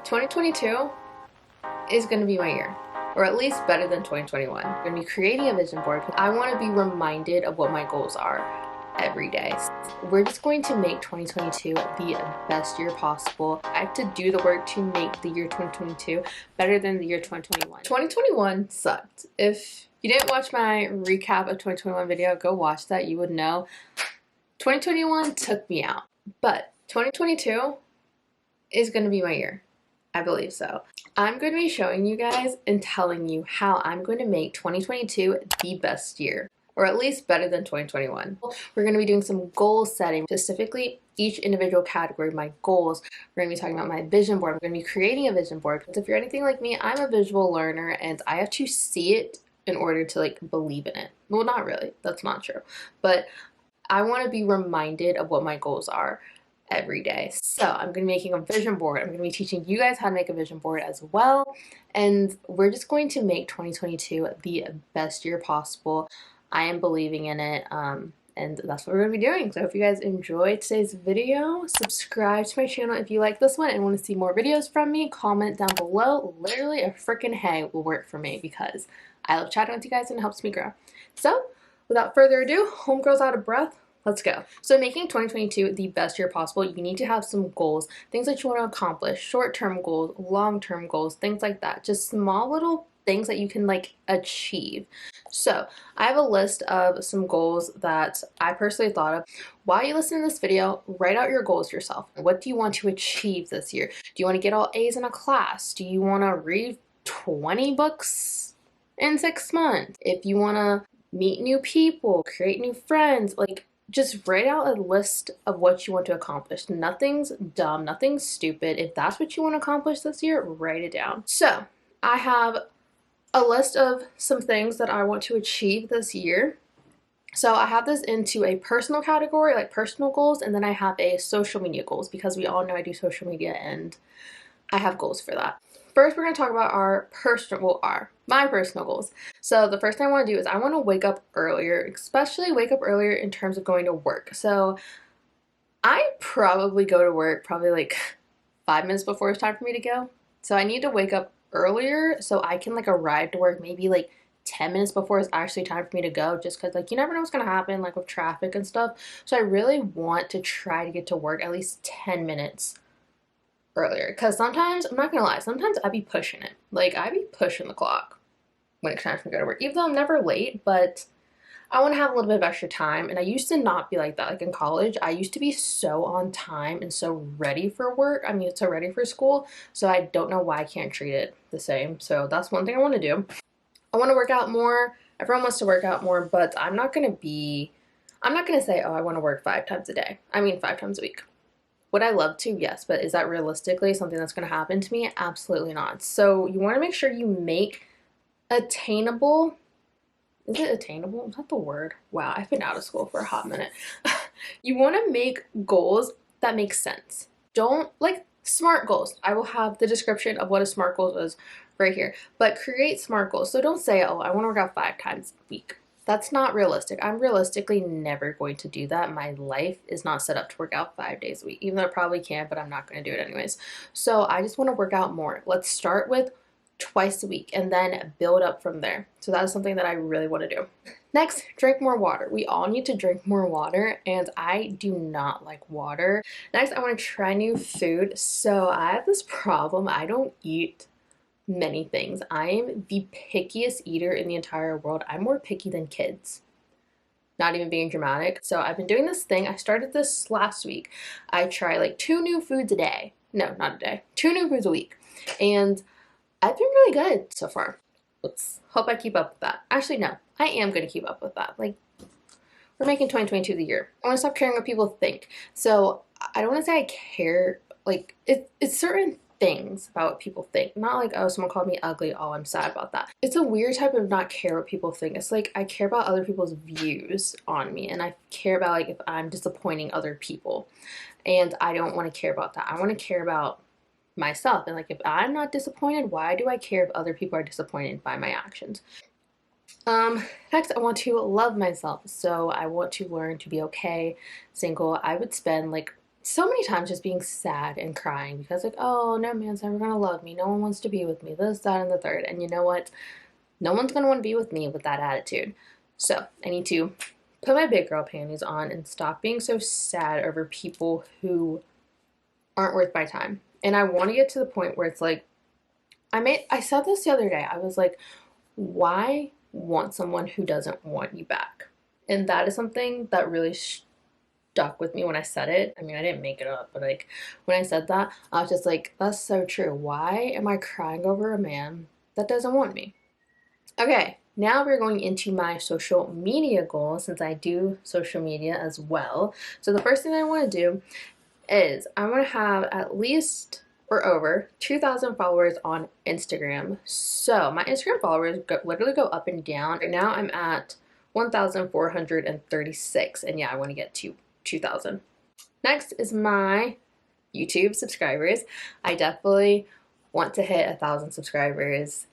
2022 is going to be my year, or at least better than 2021. I'm going to be creating a vision board because I want to be reminded of what my goals are every day. We're just going to make 2022 the best year possible. I have to do the work to make the year 2022 better than the year 2021. 2021 sucked. If you didn't watch my recap of 2021 video, go watch that. You would know 2021 took me out, but 2022 is going to be my year. I believe so. I'm going to be showing you guys and telling you how I'm going to make 2022 the best year, or at least better than 2021. We're going to be doing some goal setting, specifically each individual category, my goals. We're going to be talking about my vision board. I'm going to be creating a vision board because if you're anything like me, I'm a visual learner and I have to see it in order to believe in it. Well, not really. That's not true. But I want to be reminded of what my goals are every day. So I'm going to be making a vision board. I'm going to be teaching you guys how to make a vision board as well. And we're just going to make 2022 the best year possible. I am believing in it. And that's what we're going to be doing. So if you guys enjoyed today's video, subscribe to my channel if you like this one and want to see more videos from me. Comment down below. Literally a freaking hey will work for me because I love chatting with you guys and it helps me grow. So without further ado, homegirl's out of breath. Let's go. So making 2022 the best year possible, you need to have some goals, things that you want to accomplish, short-term goals, long-term goals, things like that. Just small little things that you can achieve. So I have a list of some goals that I personally thought of. While you listen to this video, write out your goals yourself. What do you want to achieve this year? Do you want to get all A's in a class? Do you want to read 20 books in 6 months? If you want to meet new people, create new friends, just write out a list of what you want to accomplish. Nothing's dumb, nothing's stupid. If that's what you want to accomplish this year, write it down. So I have a list of some things that I want to achieve this year. So I have this into a personal category, like personal goals, and then I have a social media goals because we all know I do social media and I have goals for that. First, we're going to talk about my personal goals. So the first thing I want to do is I want to wake up earlier, especially wake up earlier in terms of going to work. So I probably go to work 5 minutes before it's time for me to go. So I need to wake up earlier so I can arrive to work maybe 10 minutes before it's actually time for me to go, just because you never know what's going to happen with traffic and stuff. So I really want to try to get to work at least 10 minutes earlier, because sometimes, I'm not gonna lie, sometimes I be pushing it. I be pushing the clock when it's time for me to go to work, even though I'm never late, but I want to have a little bit of extra time. And I used to not be like that. In college, I used to be so on time and so ready for work. So ready for school. So I don't know why I can't treat it the same. So that's one thing I want to do. I want to work out more. Everyone wants to work out more, but I'm not gonna say, oh, I want to work 5 times a day. 5 times a week. Would I love to? Yes, but is that realistically something that's going to happen to me? Absolutely not. So you want to make sure you make attainable. Is it attainable? Is that the word? Wow, I've been out of school for a hot minute. You want to make goals that make sense. Don't SMART goals. I will have the description of what a SMART goal is right here. But create SMART goals. So don't say, oh, I want to work out 5 times a week. That's not realistic. I'm realistically never going to do that. My life is not set up to work out 5 days a week, even though I probably can, but I'm not going to do it anyways. So I just want to work out more. Let's start with twice a week and then build up from there. So that is something that I really want to do. Next, drink more water. We all need to drink more water, and I do not like water. Next, I want to try new food. So I have this problem. I don't eat many things. I am the pickiest eater in the entire world. I'm more picky than kids. Not even being dramatic. So I've been doing this thing. I started this last week. I try 2 new foods a day. No, not a day. 2 new foods a week. And I've been really good so far. Let's hope I keep up with that. Actually, no. I am going to keep up with that. We're making 2022 the year. I want to stop caring what people think. So I don't want to say I care. It's certain things about what people think. Not oh, someone called me ugly, oh, I'm sad about that. It's a weird type of not care what people think. It's I care about other people's views on me, and I care about if I'm disappointing other people, and I don't want to care about that. I want to care about myself, and if I'm not disappointed, why do I care if other people are disappointed by my actions? Next, I want to love myself. So I want to learn to be okay single. I would spend so many times just being sad and crying because like, oh, no man's ever gonna love me, no one wants to be with me, this, that, and the third. And you know what, no one's gonna want to be with me with that attitude. So I need to put my big girl panties on and stop being so sad over people who aren't worth my time. And I want to get to the point where it's like, I said this the other day. I was like, why want someone who doesn't want you back? And that is something that really stuck with me when I said it. I mean, I didn't make it up, but like when I said that, I was just like, that's so true. Why am I crying over a man that doesn't want me? Okay, now we're going into my social media goals since I do social media as well. So the first thing that I want to do is I want to have at least or over 2,000 followers on Instagram. So my Instagram followers literally go up and down. Right now I'm at 1,436, and yeah, I want to get to 2,000. Next is my YouTube subscribers. I definitely want to hit 1,000 subscribers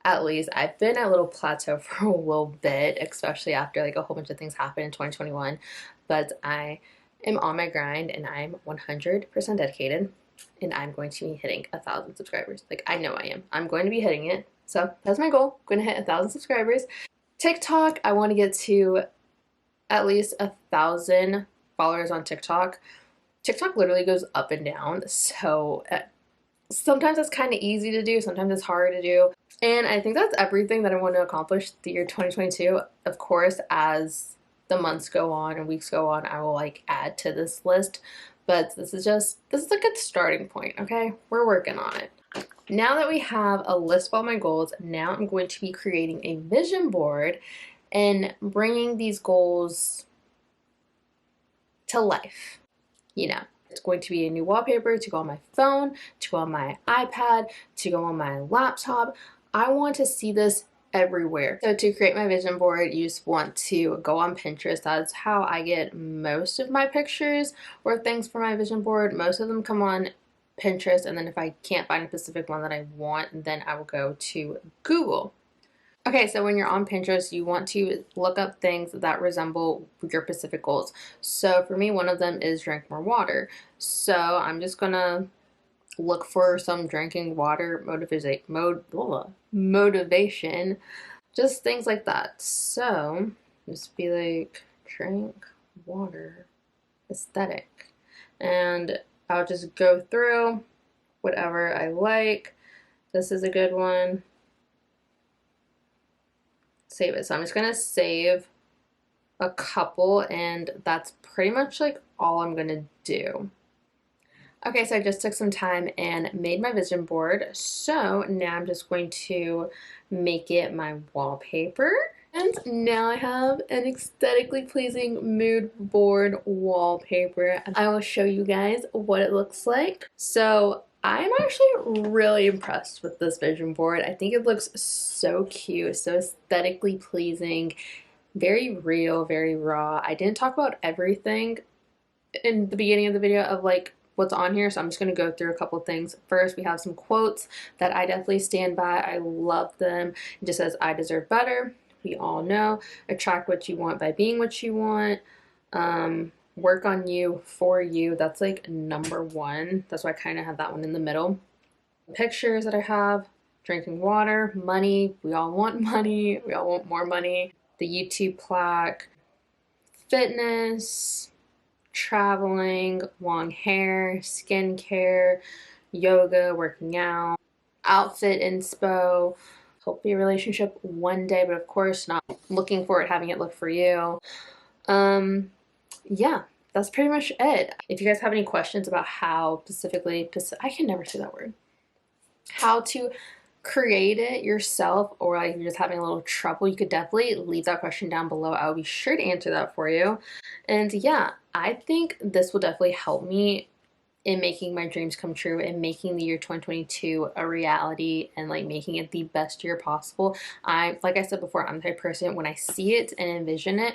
at least. I've been at a little plateau for a little bit, especially after like a whole bunch of things happened in 2021, but I am on my grind and I'm 100% dedicated, and I'm going to be hitting 1,000 subscribers. Like, I know I am. I'm going to be hitting it. So that's my goal. I'm going to hit 1,000 subscribers. TikTok, I want to get to at least 1,000 followers on TikTok. TikTok literally goes up and down. So sometimes it's kind of easy to do. Sometimes it's hard to do. And I think that's everything that I want to accomplish the year 2022. Of course, as the months go on and weeks go on, I will like add to this list. But this is a good starting point, okay? We're working on it. Now that we have a list of all my goals, now I'm going to be creating a vision board and bringing these goals to life. You know, it's going to be a new wallpaper to go on my phone, to go on my iPad, to go on my laptop. I want to see this everywhere. So to create my vision board, you just want to go on Pinterest. That's how I get most of my pictures or things for my vision board. Most of them come on Pinterest, and then if I can't find a specific one that I want, then I will go to Google. Okay, so when you're on Pinterest, you want to look up things that resemble your specific goals. So for me, one of them is drink more water. So I'm just gonna look for some drinking water motivation, just things like that. So just be like, drink water aesthetic, and I'll just go through whatever I like. This is a good one. Save it. So I'm just gonna save a couple, and that's pretty much like all I'm gonna do. Okay, so I just took some time and made my vision board. So now I'm just going to make it my wallpaper. And now I have an aesthetically pleasing mood board wallpaper. I will show you guys what it looks like. So I'm actually really impressed with this vision board. I think it looks so cute, so aesthetically pleasing, very real, very raw. I didn't talk about everything in the beginning of the video of like what's on here, so I'm just going to go through a couple things. First, we have some quotes that I definitely stand by. I love them. It just says, I deserve better. We all know. Attract what you want by being what you want. Work on you for you. That's like number one. That's why I kind of have that one in the middle. Pictures that I have: drinking water, money. We all want money. We all want more money. The YouTube plaque, fitness, traveling, long hair, skincare, yoga, working out, outfit inspo, hopefully a relationship one day, but of course not looking for it, having it look for you. Yeah, that's pretty much it. If you guys have any questions about how I can never say that word, how to create it yourself, or like you're just having a little trouble, you could definitely leave that question down below. I'll be sure to answer that for you. And yeah, I think this will definitely help me in making my dreams come true and making the year 2022 a reality and like making it the best year possible. Like I said before, I'm the type of person, when I see it and envision it,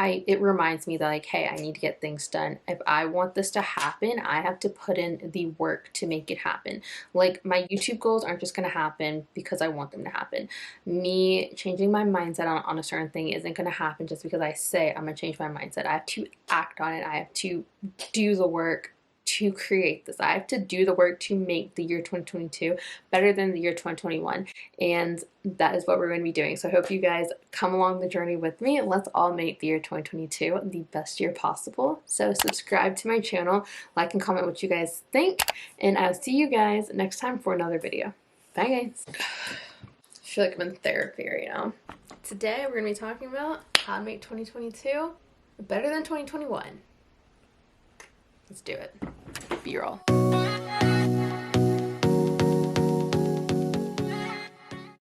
it reminds me that, like, hey, I need to get things done. If I want this to happen, I have to put in the work to make it happen. Like, my YouTube goals aren't just going to happen because I want them to happen. Me changing my mindset on a certain thing isn't going to happen just because I say I'm going to change my mindset. I have to act on it. I have to do the work to create this. I have to do the work to make the year 2022 better than the year 2021. And that is what we're going to be doing. So I hope you guys come along the journey with me. Let's all make the year 2022 the best year possible. So subscribe to my channel, like and comment what you guys think, and I'll see you guys next time for another video. Bye, guys. I feel like I'm in therapy right now. Today we're going to be talking about how to make 2022 better than 2021. Let's do it. B-roll.